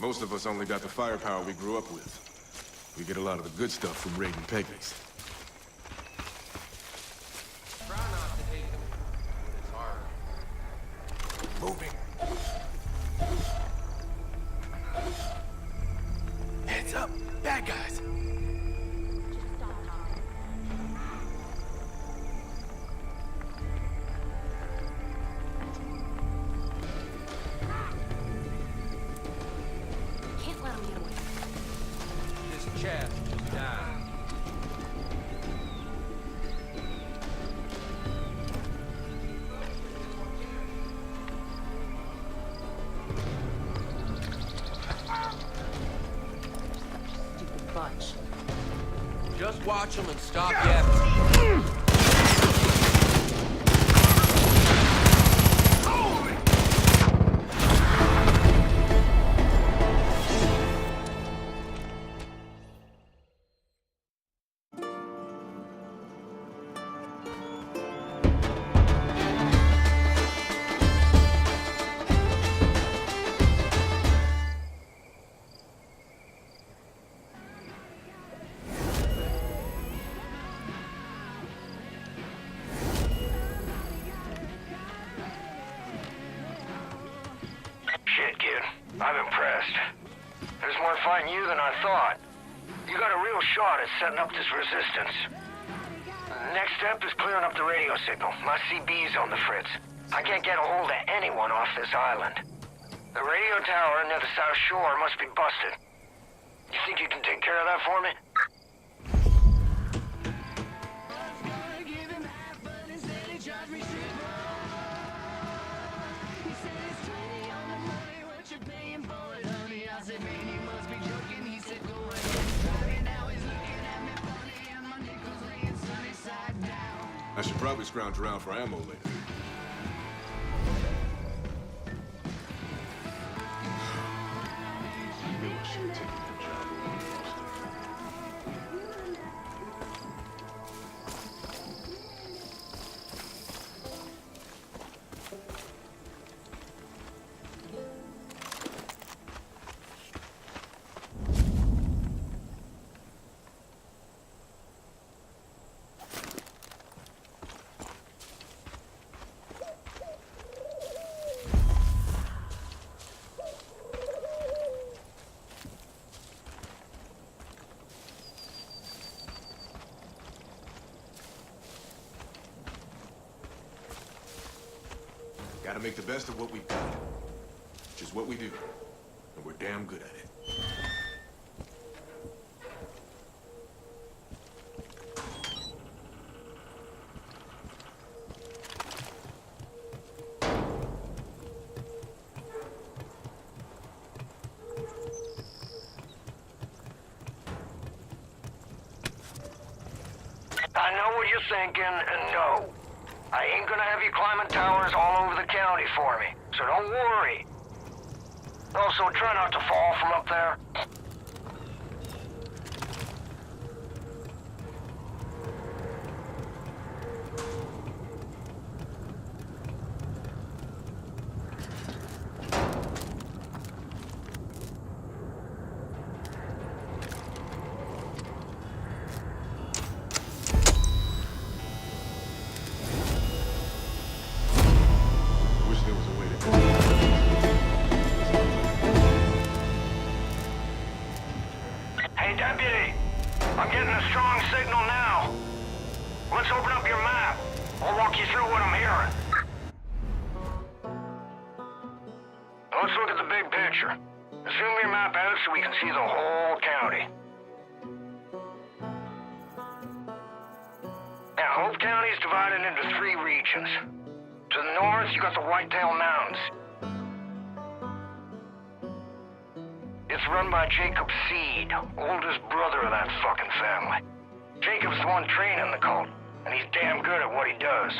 Most of us only got the firepower we grew up with. We get a lot of the good stuff from raiding Peggy's. Try not to hate them, but it's hard. Moving. Heads up! Bad guys! Can't let him get away. This chap just died. Stupid bunch. Just watch them and stop yapping. Shit, kid. I'm impressed. There's more fighting you than I thought. You got a real shot at setting up this resistance. Next step is clearing up the radio signal. My CB's on the fritz. I can't get a hold of anyone off this island. The radio tower near the South Shore must be busted. You think you can take care of that for me? I should probably scrounge around for ammo later. Knew I should have taken that job over Gotta make the best of what we've got. Which is what we do. And we're damn good at it. I know what you're thinking, and no. I ain't gonna have you climbing towers all over the county for me, so don't worry. Also, try not to fall from up there. Wish there was a way to... Hey, deputy. I'm getting a strong signal now. Let's open up your map. I'll walk you through what I'm hearing. Let's look at the big picture. Zoom your map out so we can see the whole county. Now, Hope County is divided into 3 regions. To the north, you got the Whitetail Mountains. It's run by Jacob Seed, oldest brother of that fucking family. Jacob's the one training the cult, and he's damn good at what he does.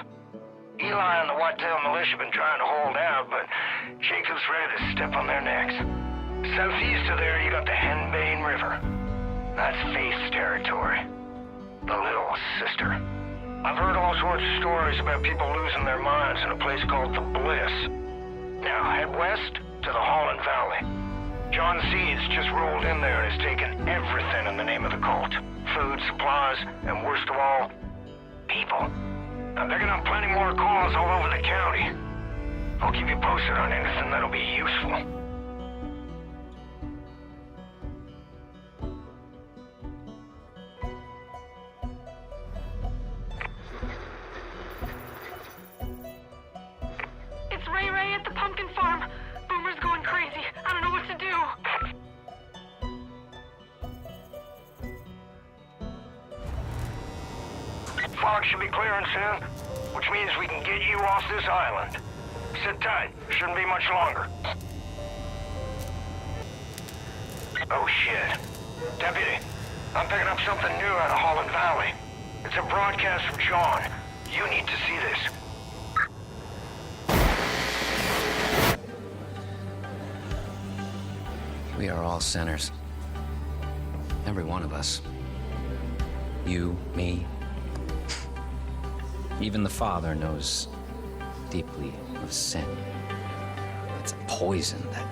Eli and the Whitetail Militia have been trying to hold out, but Jacob's ready to step on their necks. Southeast of there, you got the Henbane River. That's Faith's territory. The Little Sister. I've heard all sorts of stories about people losing their minds in a place called the Bliss. Now, head west to the Holland Valley. John Seeds just rolled in there and has taken everything in the name of the cult. Food, supplies, and worst of all, people. Now, they're gonna have plenty more calls all over the county. I'll keep you posted on anything that'll be useful. It's Ray at the pumpkin farm. Boomer's going crazy. I don't know what to do. Fog should be clearing soon, which means we can get you off this island. Sit tight. Shouldn't be much longer. Oh, shit. Deputy, I'm picking up something new out of Holland Valley. It's a broadcast from John. You need to see this. We are all sinners. Every one of us. You, me. Even the Father knows deeply of sin. It's a poison that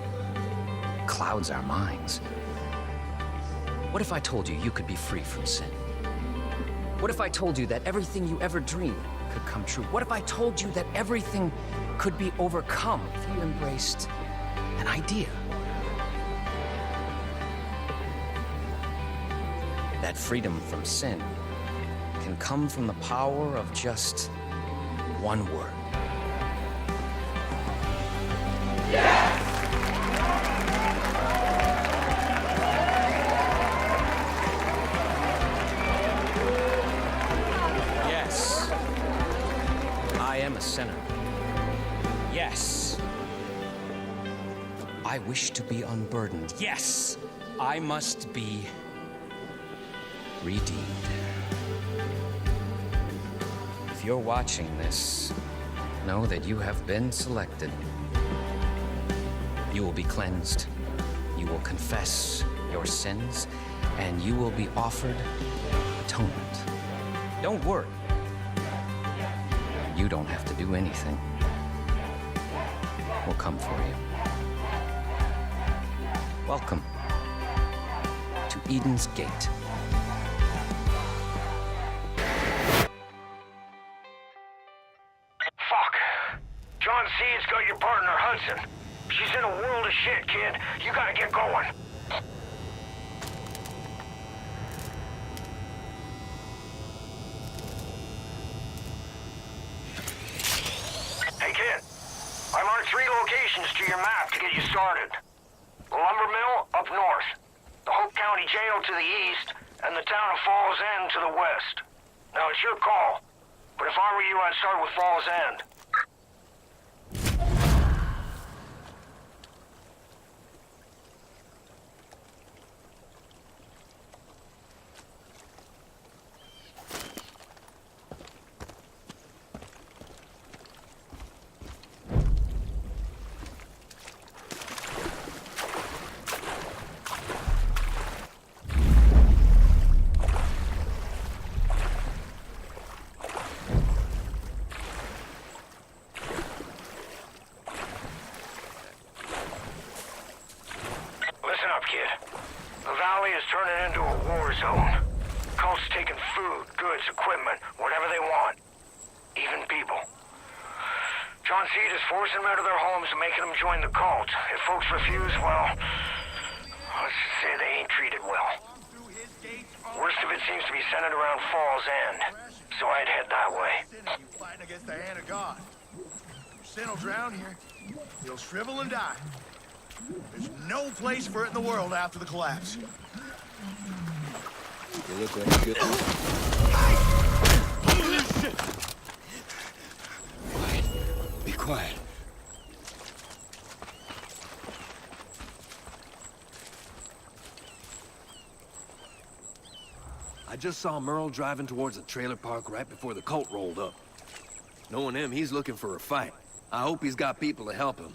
clouds our minds. What if I told you you could be free from sin? What if I told you that everything you ever dreamed could come true? What if I told you that everything could be overcome if you embraced an idea? That freedom from sin can come from the power of just one word. Yes, I am a sinner. Yes, I wish to be unburdened. Yes, I must be redeemed. If you're watching this, know that you have been selected. You will be cleansed. You will confess your sins, and you will be offered atonement. Don't worry. You don't have to do anything. We'll come for you. Welcome to Eden's Gate. Fuck. John C's got your partner, Hudson. She's in a world of shit, kid. You gotta get going. Hey, kid. I marked 3 locations to your map to get you started. The lumber mill up north, the Hope County Jail to the east, and the town of Falls End to the west. Now, it's your call, but if I were you, I'd start with Falls End. Turning into a war zone. Cults taking food, goods, equipment, whatever they want. Even people. John Seed is forcing them out of their homes and making them join the cult. If folks refuse, well, let's just say they ain't treated well. Worst of it seems to be centered around Falls End, so I'd head that way. You fighting against the hand of God. Your sin will drown here. You'll shrivel and die. There's no place for it in the world after the collapse. You look like a good... Quiet. Be quiet. I just saw Merle driving towards the trailer park right before the cult rolled up. Knowing him, he's looking for a fight. I hope he's got people to help him.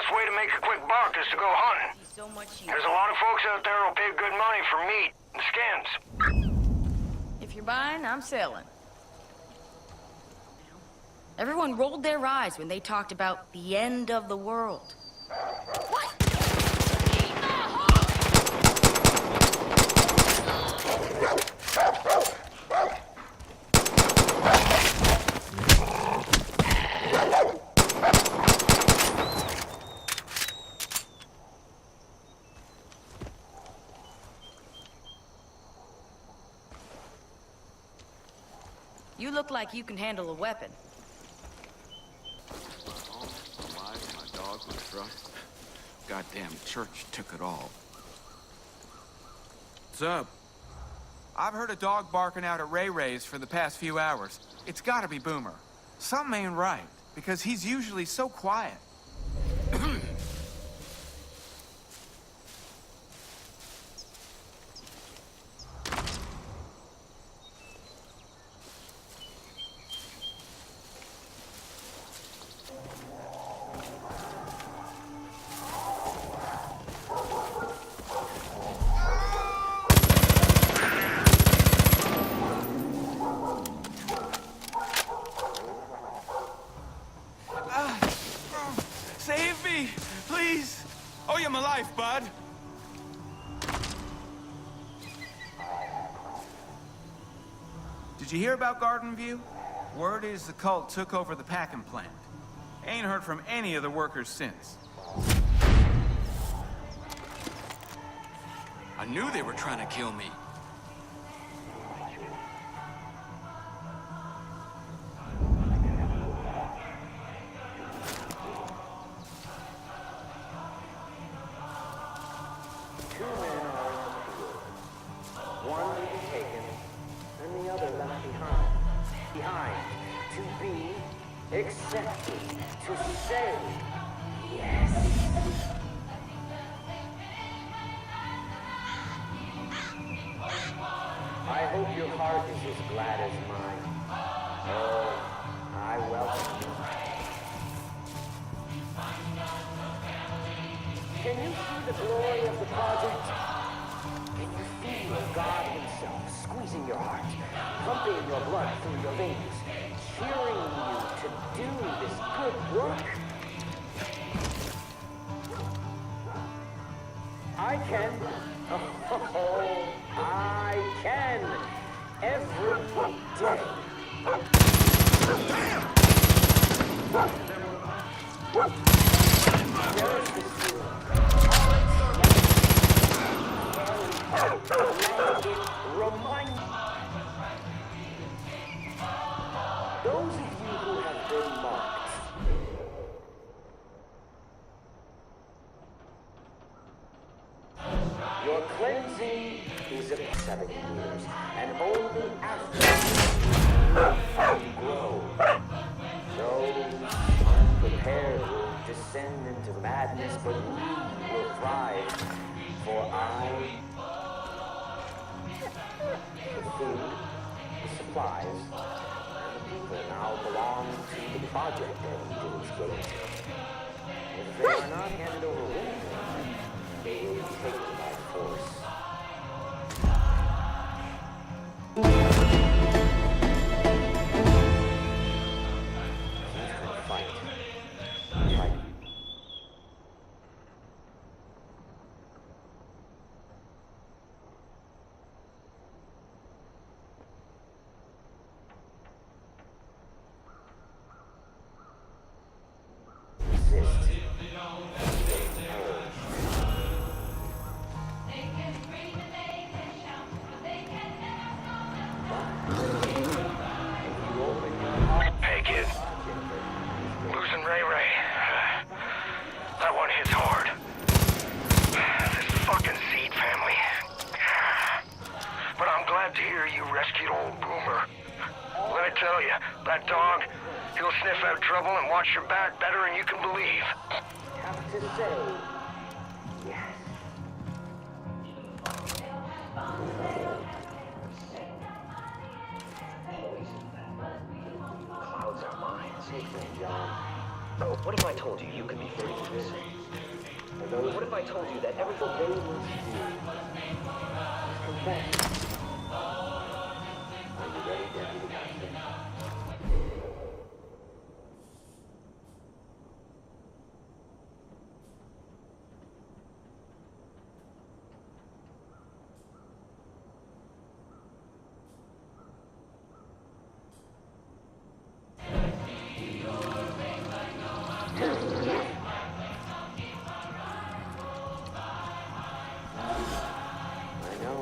best way to make a quick buck is to go hunting. So much There's a lot of folks out there who'll pay good money for meat and skins. If you're buying, I'm selling. Everyone rolled their eyes when they talked about the end of the world. What? You look like you can handle a weapon. My wife, my dog, my truck. Goddamn church took it all. What's up? I've heard a dog barking out at Ray Ray's for the past few hours. It's gotta be Boomer. Something ain't right, because he's usually so quiet. Save me, please. Owe you my life, bud. Did you hear about Garden View? Word is the cult took over the packing plant. Ain't heard from any of the workers since. I knew they were trying to kill me. One will be taken, and the other left behind. Behind. To be accepted. To say yes. I hope your heart is as glad as mine. Oh, I welcome you. Can you see the glory of the project? Can you feel God himself squeezing your heart, pumping your blood through your veins, cheering you to do this good work? I can. Oh, I can. Every day. There's the feeling. Remind those of you who have been marked. Your cleansing is of 7 years, and only after you grow. Those unprepared will descend into madness, but we will thrive. For the food, the supplies, and the people now belong to the project at Eden's Gate. If they are not handed over willingly, they will be taken by force. Fight. Fight. Hey, kid. Losing Ray Ray. That one hits hard. This fucking Seed family. But I'm glad to hear you rescued old Boomer. Let me tell you, that dog, he'll sniff out trouble and watch your back better than you can believe. Have to say, yes. Clouds are mine, say John. What if I told you you could be free from sin? What if I told you that everything they must do is confess? Are you ready, Deputy Master? I know.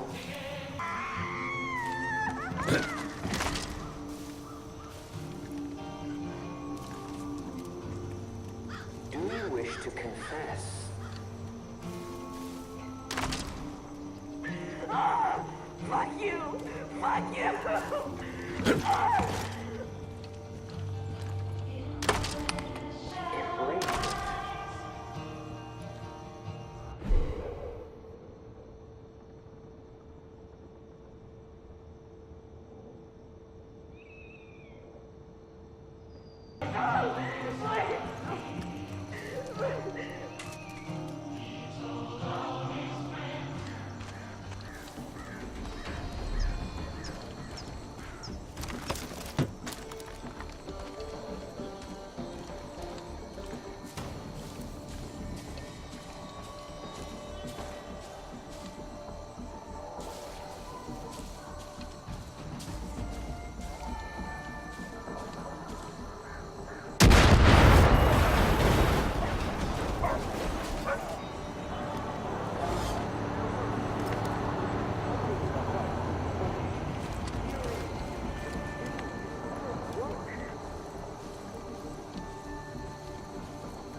Do you wish to confess? Fuck you! Fuck you! Embrace it.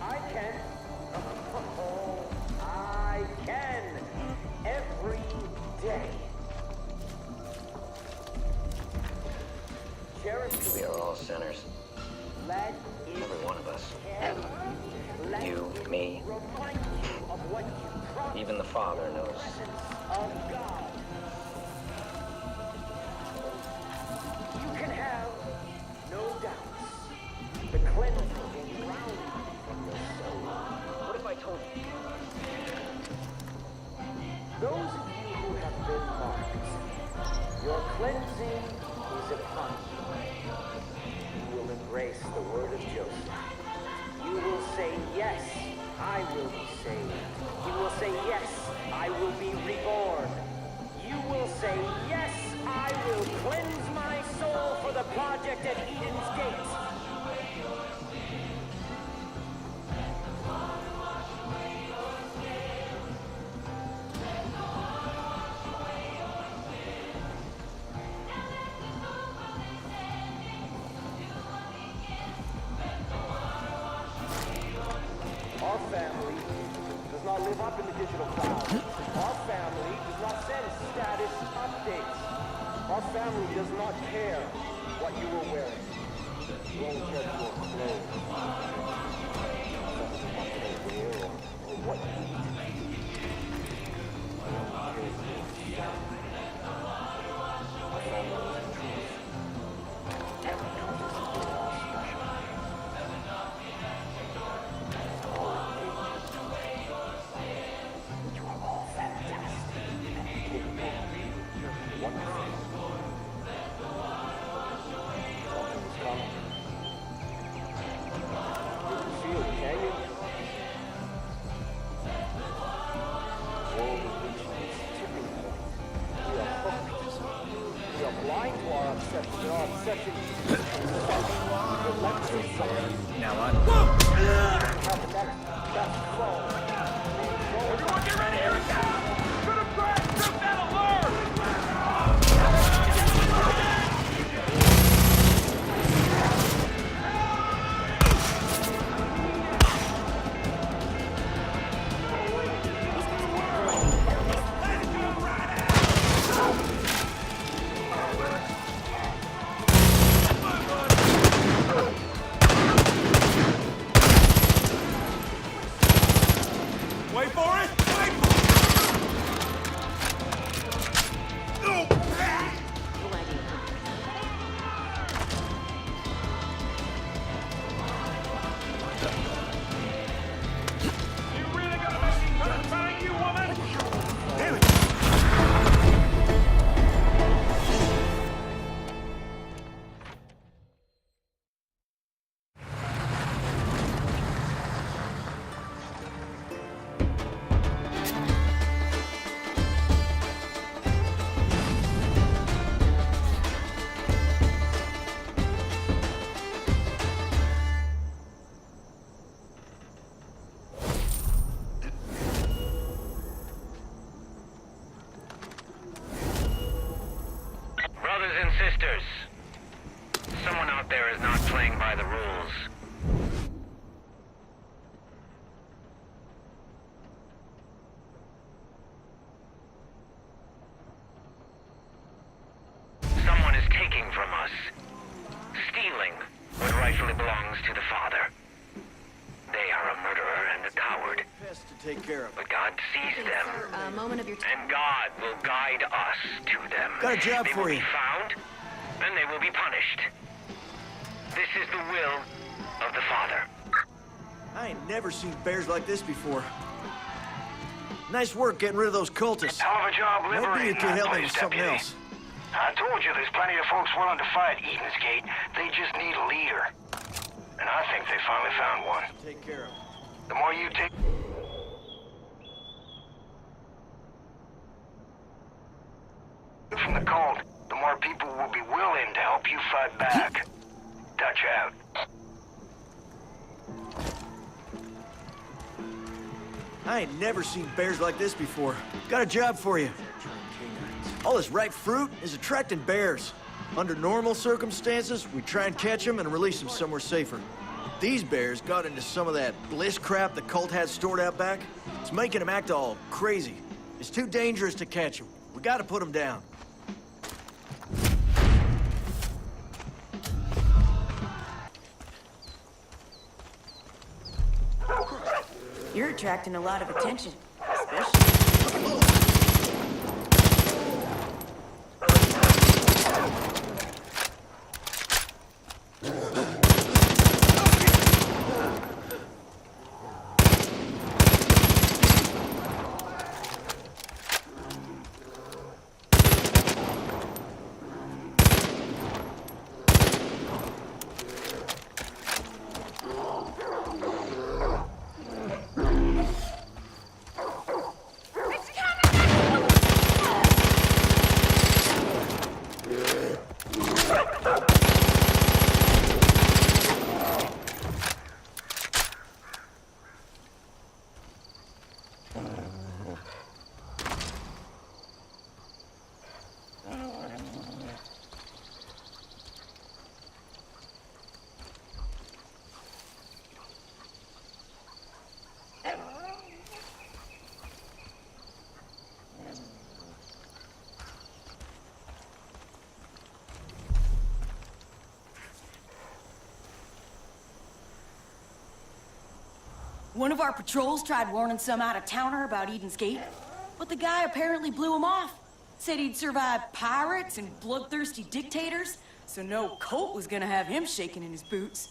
I can. Oh, I can. Every day. Cherish. We are all sinners. Let it every one of us. You, me, Remind you of what you promised. even the Father knows. Of God. You can have no doubts. The cleansing will ground you from your soul. What if I told you? Those of you who have been marked, your cleansing is upon you. You will embrace the word of Joseph. You will say, yes, I will be saved. You will say, yes, I will be reborn. You will say, yes, I will cleanse my soul for the project at Eden's Gate. Our family does not live up in the digital cloud. Our family does not send status updates. Our family does not care what you were wearing. We only care for your clothes. What they wear or what you eat. We only care for your shout. Our family is the truth. Every truth is all special. You are all fantastic and capable. Wonderful. Something is coming. You can feel it, can you? The world is reaching its tipping point. We are hooked. We are blind to our obsession, and our obsession is electric. Now I... Have the next best phone. Everyone get ready, here it comes! Shoot him, Greg! Shoot that alert! Sisters, someone out there is not playing by the rules. Someone is taking from us, stealing what rightfully belongs to the Father. They are a murderer and a coward. Best to take care of. But God sees them, A moment of your time. and God will guide us to them. Got a job They for will you. be found, and they will be punished. This is the will of the Father. I ain't never seen bears like this before. Nice work getting rid of those cultists. Hell of a job Maybe liberating you could that help me place, with something Deputy. else. I told you there's plenty of folks willing to fight Eden's Gate. They just need a leader. And I think they finally found one. Take care of it. The more you take... from the cult, the more people will be willing to help you fight back. Dutch out. I ain't never seen bears like this before. Got a job for you. All this ripe fruit is attracting bears. Under normal circumstances, we try and catch them and release them somewhere safer. These bears got into some of that bliss crap the cult had stored out back. It's making them act all crazy. It's too dangerous to catch them. We gotta put them down. You're attracting a lot of attention, especially... One of our patrols tried warning some out-of-towner about Eden's Gate, but the guy apparently blew him off. Said he'd survived pirates and bloodthirsty dictators, so no cult was gonna have him shaking in his boots.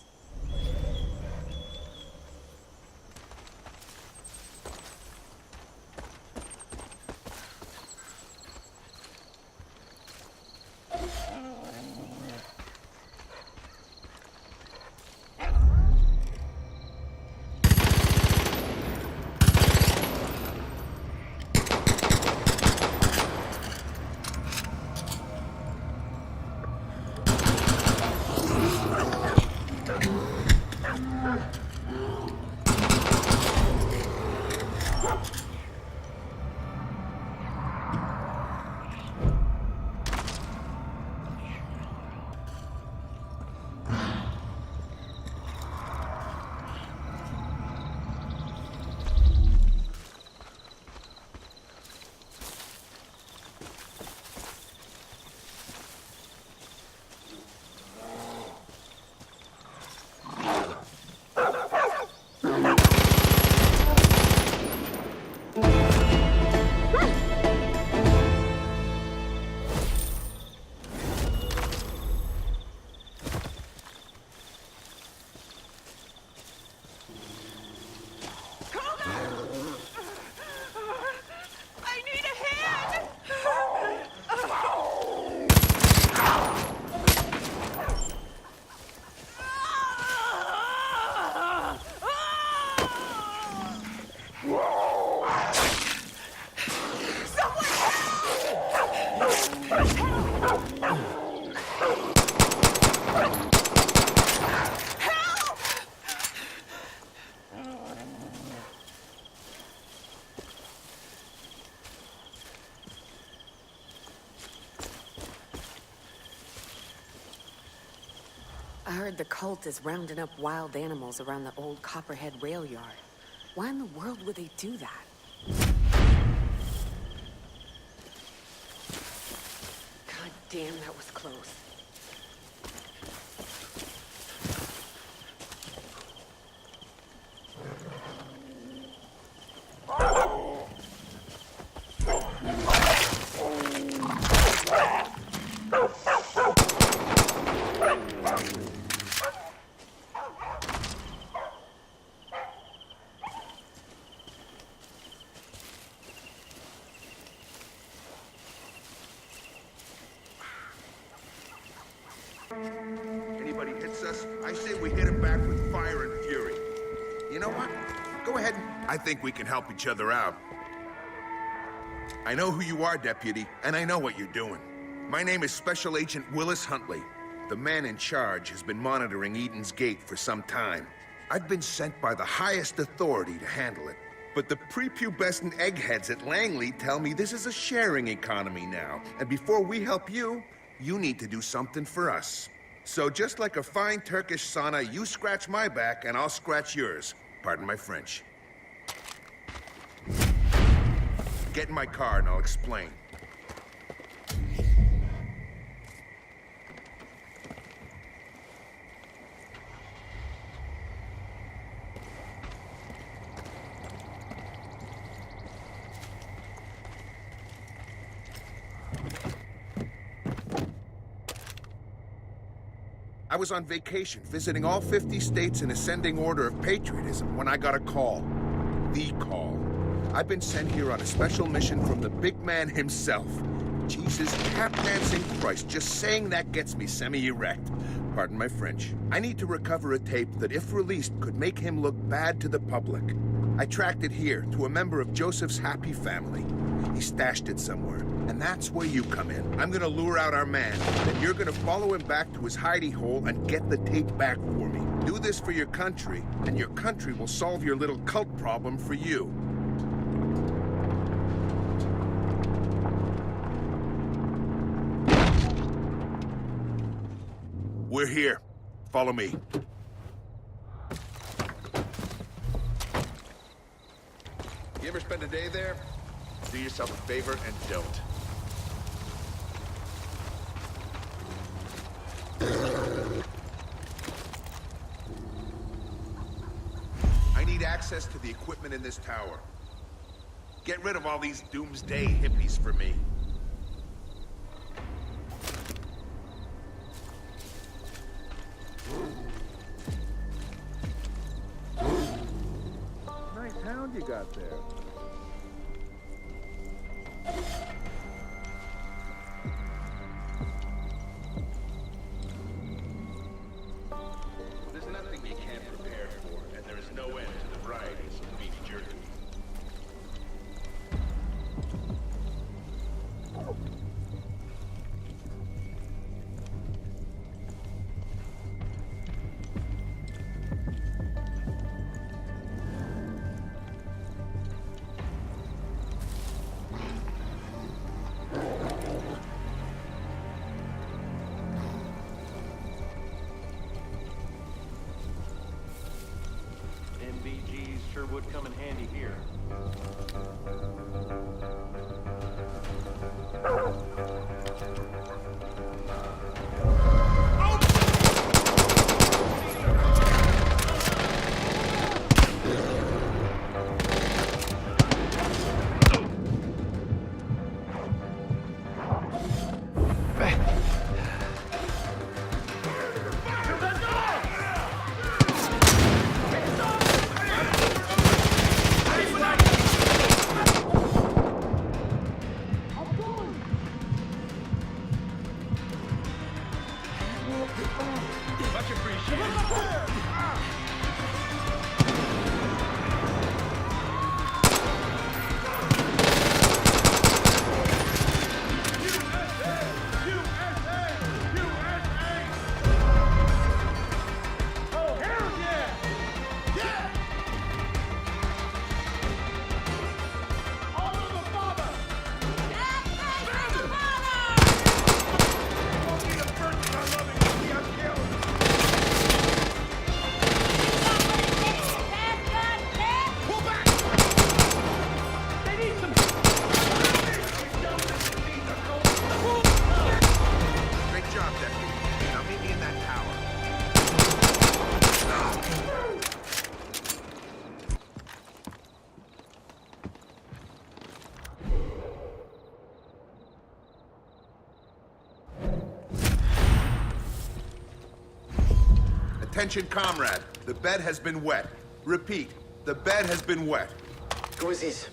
heard the cult is rounding up wild animals around the old Copperhead rail yard. Why in the world would they do that? God damn, that was close. Anybody hits us, I say we hit him back with fire and fury. You know what? Go ahead. I think we can help each other out. I know who you are, Deputy, and I know what you're doing. My name is Special Agent Willis Huntley. The man in charge has been monitoring Eden's Gate for some time. I've been sent by the highest authority to handle it. But the prepubescent eggheads at Langley tell me this is a sharing economy now, and before we help you, you need to do something for us. So just like a fine Turkish sauna, you scratch my back and I'll scratch yours. Pardon my French. Get in my car and I'll explain. I was on vacation, visiting all 50 states in ascending order of patriotism when I got a call. The call. I've been sent here on a special mission from the big man himself. Jesus, tap-dancing Christ, just saying that gets me semi-erect. Pardon my French. I need to recover a tape that, if released, could make him look bad to the public. I tracked it here, to a member of Joseph's happy family. He stashed it somewhere, and that's where you come in. I'm gonna lure out our man, then you're gonna follow him back to his hidey hole and get the tape back for me. Do this for your country, and your country will solve your little cult problem for you. We're here. Follow me. You ever spend a day there? Do yourself a favor and don't. I need access to the equipment in this tower. Get rid of all these doomsday hippies for me. Nice hound you got there. There's nothing you can't prepare for, and there is no end to the varieties of beef jerky. MBGs sure would come in handy here. Attention, comrade. The bed has been wet. Repeat, the bed has been wet. Who is this?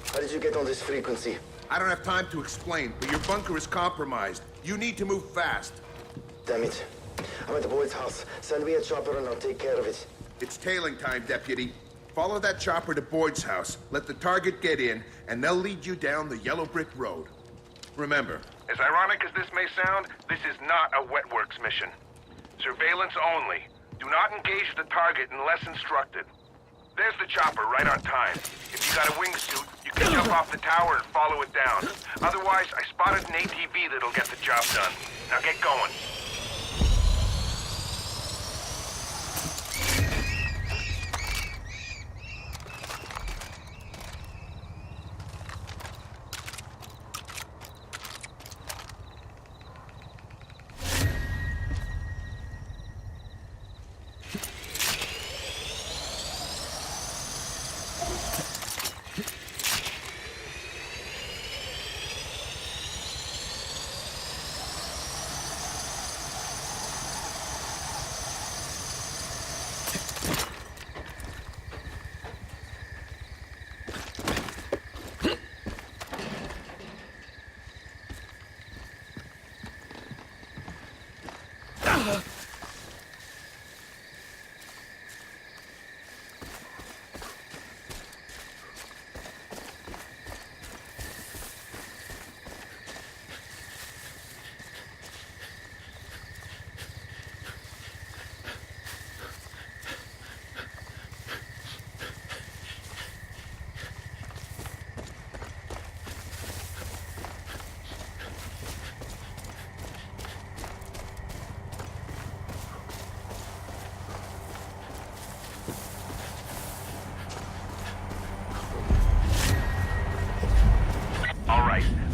How did you get on this frequency? I don't have time to explain, but your bunker is compromised. You need to move fast. Damn it. I'm at the Boyd's house. Send me a chopper and I'll take care of it. It's tailing time, Deputy. Follow that chopper to Boyd's house, let the target get in, and they'll lead you down the yellow brick road. Remember, as ironic as this may sound, this is not a wet works mission. Surveillance only. Do not engage the target unless instructed. There's the chopper right on time. If you got a wingsuit, you can jump off the tower and follow it down. Otherwise, I spotted an ATV that'll get the job done. Now get going.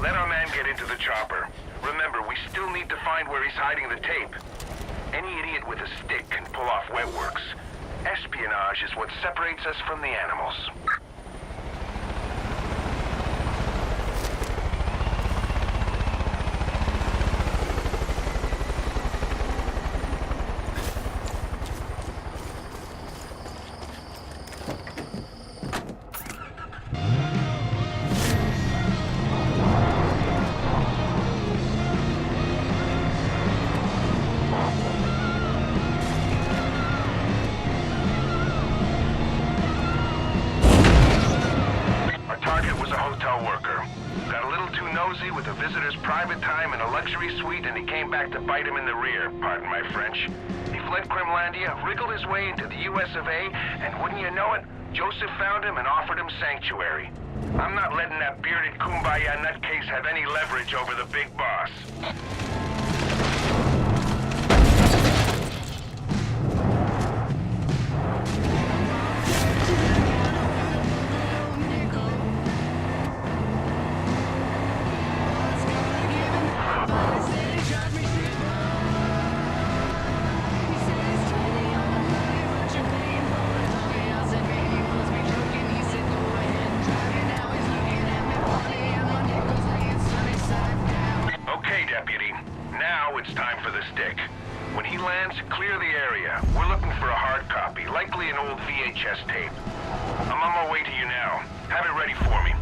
Let our man get into the chopper. Remember, we still need to find where he's hiding the tape. Any idiot with a stick can pull off wet works. Espionage is what separates us from the animals. With a visitor's private time in a luxury suite, and he came back to bite him in the rear, pardon my French. He fled Grimlandia, wriggled his way into the US of A, and wouldn't you know it, Joseph found him and offered him sanctuary. I'm not letting that bearded kumbaya nutcase have any leverage over the big boss. It's time for the stick. When he lands, clear the area. We're looking for a hard copy, likely an old VHS tape. I'm on my way to you now. Have it ready for me.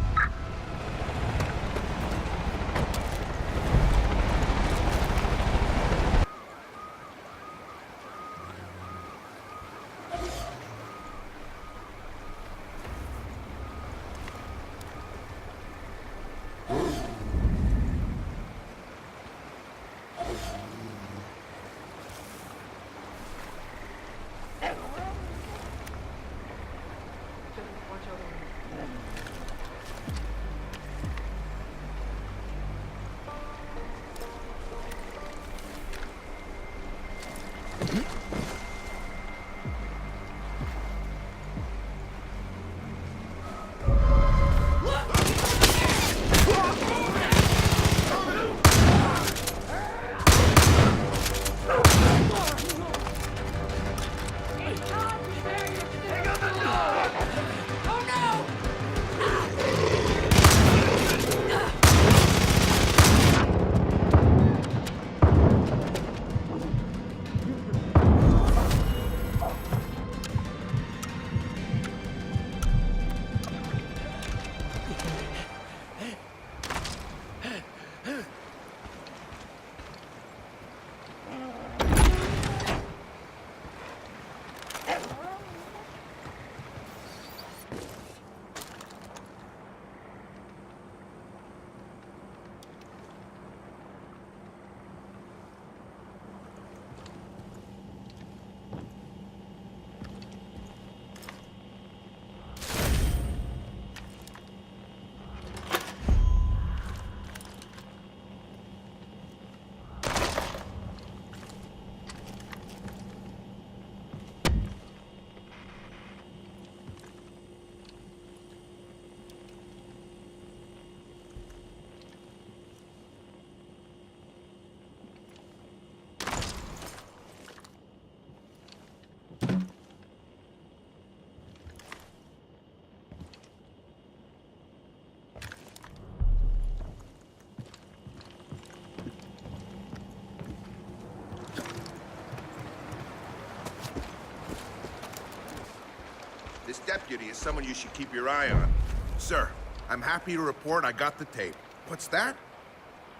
This deputy is someone you should keep your eye on. Sir, I'm happy to report I got the tape. What's that?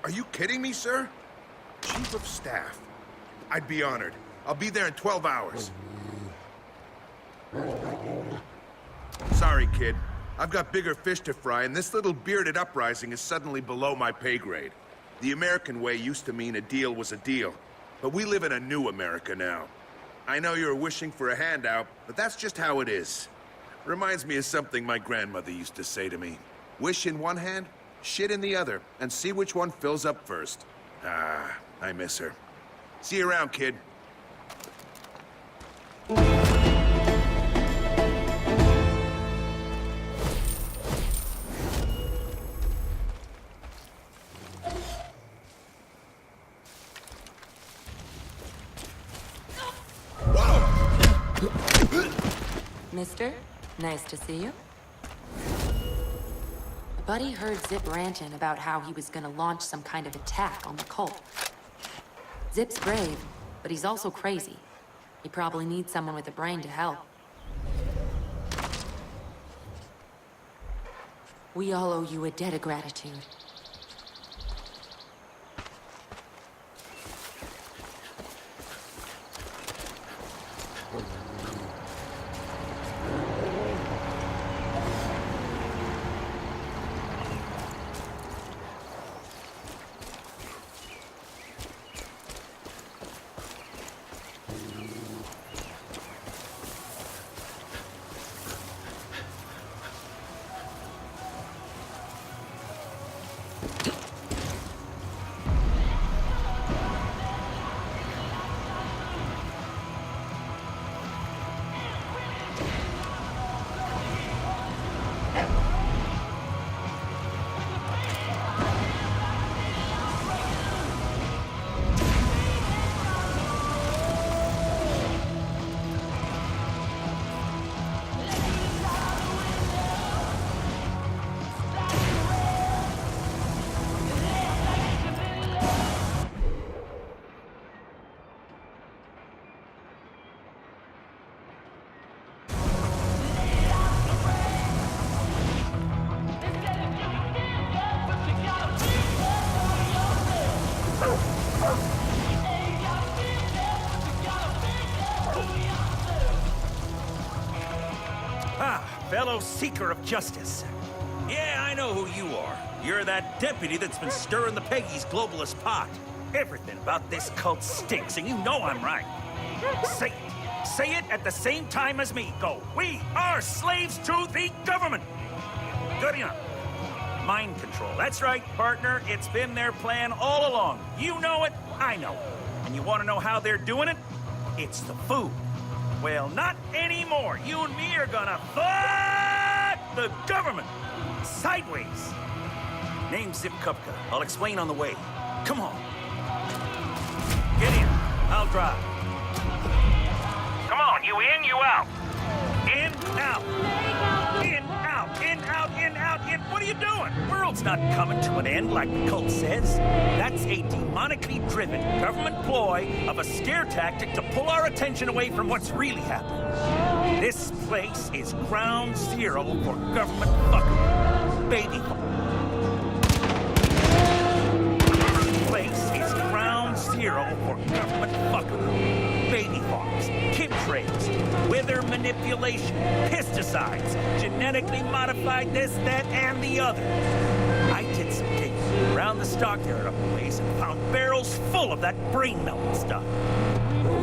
Are you kidding me, sir? Chief of Staff. I'd be honored. I'll be there in 12 hours. Sorry, kid. I've got bigger fish to fry, and this little bearded uprising is suddenly below my pay grade. The American way used to mean a deal was a deal, but we live in a new America now. I know you're wishing for a handout, but that's just how it is. Reminds me of something my grandmother used to say to me. Wish in one hand, shit in the other, and see which one fills up first. Ah, I miss her. See you around, kid. Mister, nice to see you. A buddy heard Zip ranting about how he was gonna launch some kind of attack on the cult. Zip's brave, but he's also crazy. He probably needs someone with a brain to help. We all owe you a debt of gratitude. Fellow seeker of justice. Yeah, I know who you are. You're that deputy that's been stirring the Peggy's globalist pot. Everything about this cult stinks, and you know I'm right. Say it. Say it at the same time as me. Go. We are slaves to the government. Good enough. Mind control. That's right, partner. It's been their plan all along. You know it, I know it. And you want to know how they're doing it? It's the food. Well, not anymore. You and me are gonna fuck the government. Sideways. Name's Zip Kupka. I'll explain on the way. Come on. Get in. I'll drive. Come on, you in, you out? In, out. In, out. In, out, in, out, in. What are you doing? World's not coming to an end like the cult says. That's a demonically driven government ploy of a scare tactic to pull our attention away from what's really happening. This place is ground zero for government fuckery. Baby. This place is ground zero for government fuckery. Baby farms, chemtrails, weather manipulation, pesticides, genetically modified this, that, and the other. I did some digging around the stockyard up the place and found barrels full of that brain-melting stuff.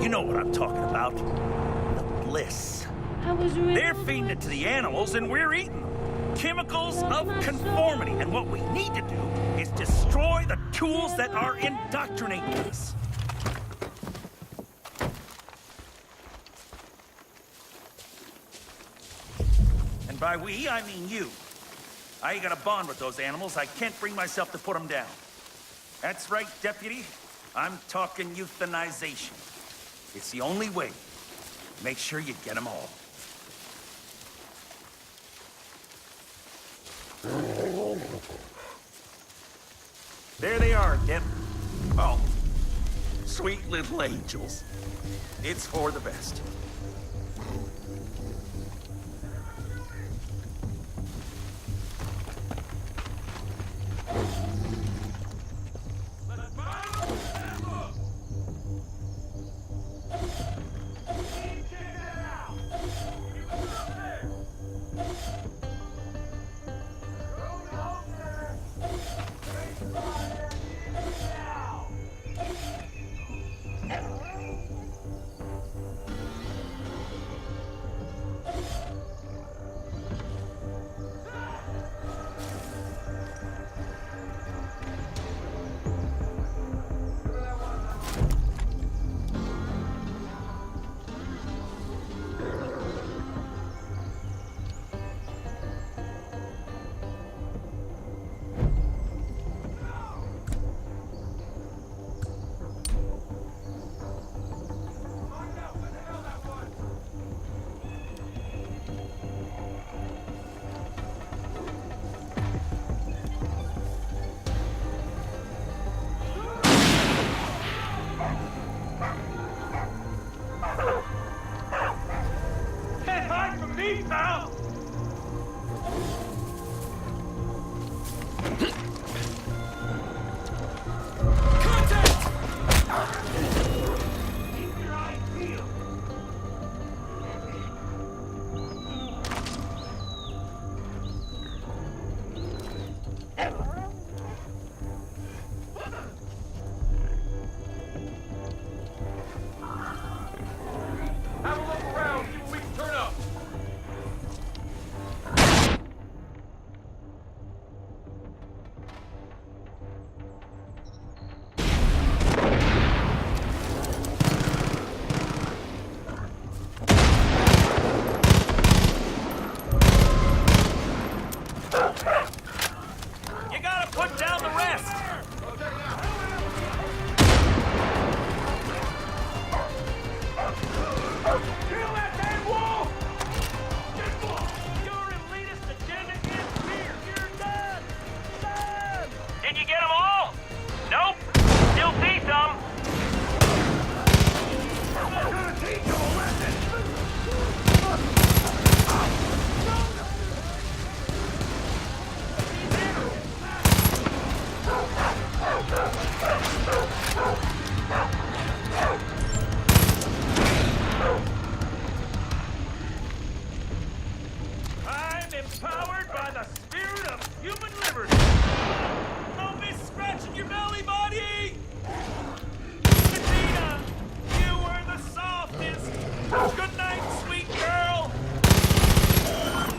You know what I'm talking about. The bliss. They're feeding it to the animals and we're eating them. Chemicals of conformity. And what we need to do is destroy the tools that are indoctrinating us. And by we, I mean you. I got a bond with those animals. I can't bring myself to put them down. That's right, deputy. I'm talking euthanization. It's the only way. Make sure you get them all. There they are, Dep. Oh, sweet little angels. It's for the best. Have a look around, see what we can turn up. You gotta put down the rest! Kill that damn wall! Your elitist agenda is here. You're done. Done. Did you get them all? Nope. Still see some. I'm gonna teach you a lesson. I'm empowered by the spirit of human liberty. Don't be scratching your belly, buddy! Katina, you were the softest. Good night, sweet girl.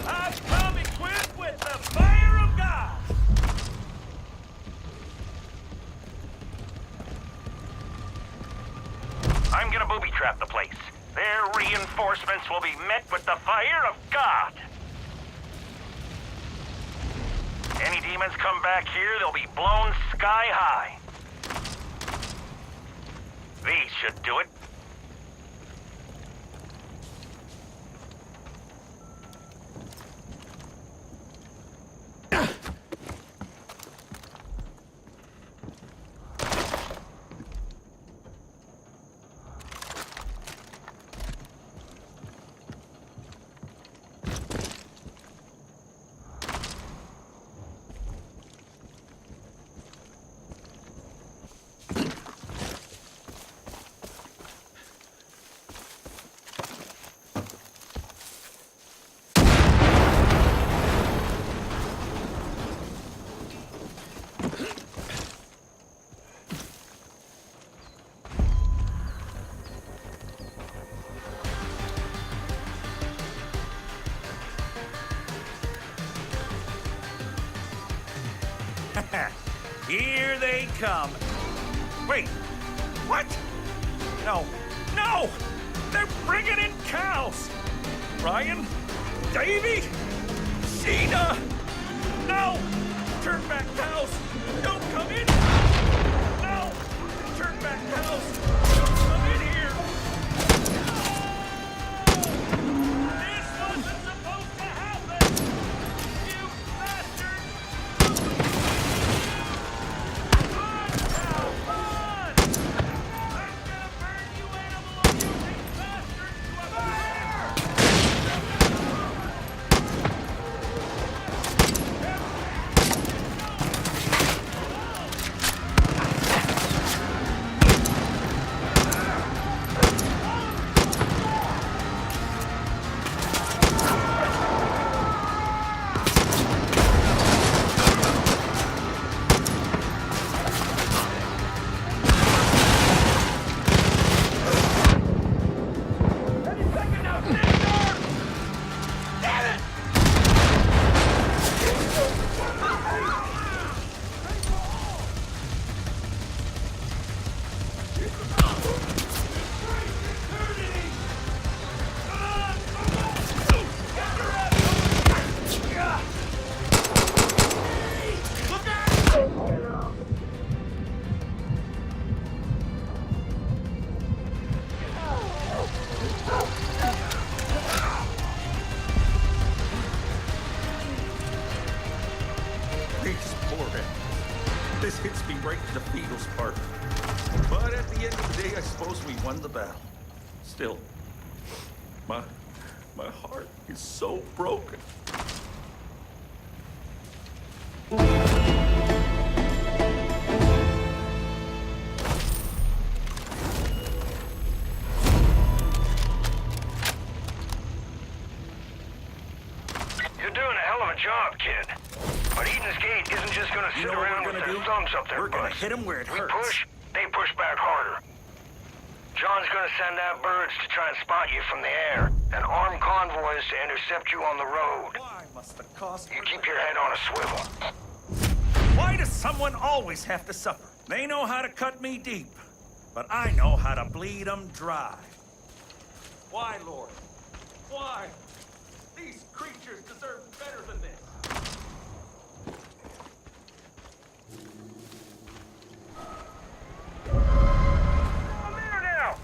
I've come equipped with the fire of God. I'm gonna booby trap the place. Their reinforcements will be met with the fire of God. Any demons come back here, they'll be blown sky high. These should do it. Here they come. Wait, what? No, no! They're bringing in cows! Ryan? Davy? Sheena! No! Turn back, cows! Don't come in! No! Turn back, cows! Don't come in here! This wasn't supposed to happen! You bastards! Run, cow, run! I'm gonna burn you animal-abusing bastards to a fire! These poor animals. This hits me right to the fetal part. But at the end of the day, I suppose we won the battle. Still, my heart is so broken. You're doing a hell of a job, kid. But Eden's Gate isn't just gonna sit around with their thumbs up their We're gonna butts. hit 'em where it We hurts. push, they push back harder. John's gonna send out birds to try and spot you from the air, and armed convoys to intercept you on the road. Why must the cost... You keep your head on a swivel. Why does someone always have to suffer? They know how to cut me deep, but I know how to bleed them dry. Why, Lord? Why? These creatures deserve better than this. I'm there now!